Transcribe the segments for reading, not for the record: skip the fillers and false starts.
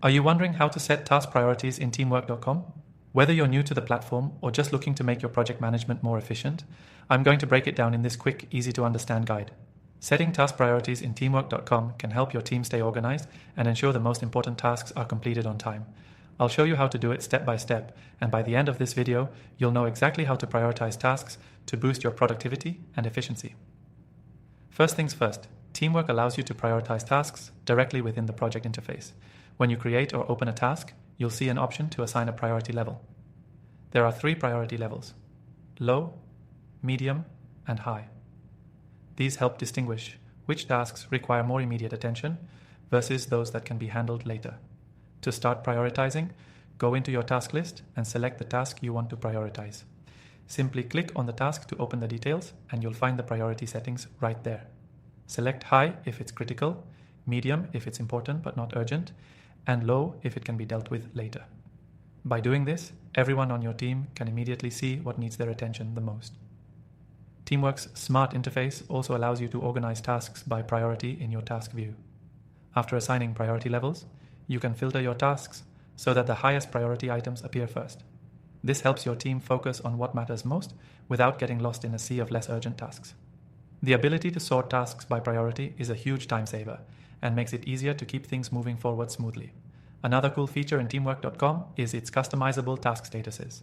Are you wondering how to set task priorities in teamwork.com? Whether you're new to the platform or just looking to make your project management more efficient, I'm going to break it down in this quick, easy to understand guide. Setting task priorities in teamwork.com can help your team stay organized and ensure the most important tasks are completed on time. I'll show you how to do it step by step, and by the end of this video, you'll know exactly how to prioritize tasks to boost your productivity and efficiency. First things first, Teamwork allows you to prioritize tasks directly within the project interface. When you create or open a task, you'll see an option to assign a priority level. There are 3 priority levels: low, medium, and high. These help distinguish which tasks require more immediate attention versus those that can be handled later. To start prioritizing, go into your task list and select the task you want to prioritize. Simply click on the task to open the details and you'll find the priority settings right there. Select high if it's critical, medium if it's important but not urgent, and low if it can be dealt with later. By doing this, everyone on your team can immediately see what needs their attention the most. Teamwork's smart interface also allows you to organize tasks by priority in your task view. After assigning priority levels, you can filter your tasks so that the highest priority items appear first. This helps your team focus on what matters most without getting lost in a sea of less urgent tasks. The ability to sort tasks by priority is a huge time saver and makes it easier to keep things moving forward smoothly. Another cool feature in teamwork.com is its customizable task statuses.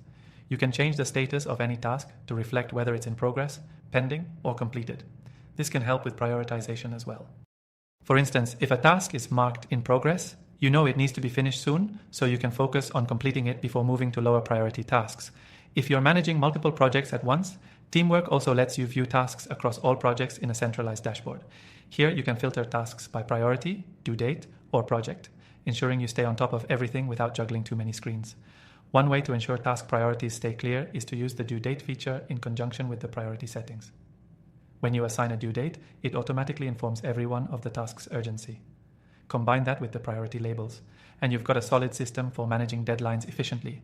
You can change the status of any task to reflect whether it's in progress, pending, or completed. This can help with prioritization as well. For instance, if a task is marked in progress, you know it needs to be finished soon, so you can focus on completing it before moving to lower priority tasks. If you're managing multiple projects at once, Teamwork also lets you view tasks across all projects in a centralized dashboard. Here you can filter tasks by priority, due date, or project, ensuring you stay on top of everything without juggling too many screens. One way to ensure task priorities stay clear is to use the due date feature in conjunction with the priority settings. When you assign a due date, it automatically informs everyone of the task's urgency. Combine that with the priority labels, and you've got a solid system for managing deadlines efficiently.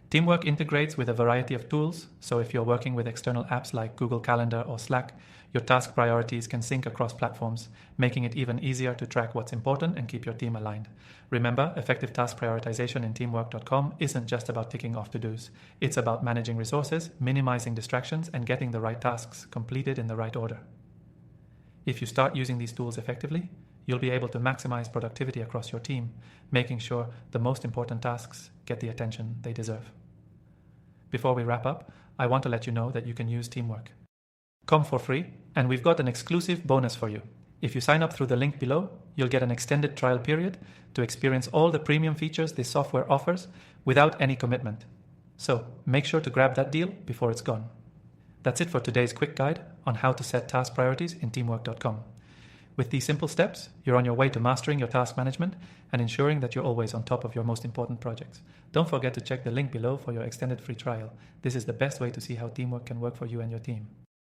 Teamwork integrates with a variety of tools, so if you're working with external apps like Google Calendar or Slack, your task priorities can sync across platforms, making it even easier to track what's important and keep your team aligned. Remember, effective task prioritization in teamwork.com isn't just about ticking off to-dos. It's about managing resources, minimizing distractions, and getting the right tasks completed in the right order. If you start using these tools effectively, you'll be able to maximize productivity across your team, making sure the most important tasks get the attention they deserve. Before we wrap up, I want to let you know that you can use Teamwork. Come for free, and we've got an exclusive bonus for you. If you sign up through the link below, you'll get an extended trial period to experience all the premium features this software offers without any commitment. So make sure to grab that deal before it's gone. That's it for today's quick guide on how to set task priorities in teamwork.com. With these simple steps, you're on your way to mastering your task management and ensuring that you're always on top of your most important projects. Don't forget to check the link below for your extended free trial. This is the best way to see how Teamwork can work for you and your team.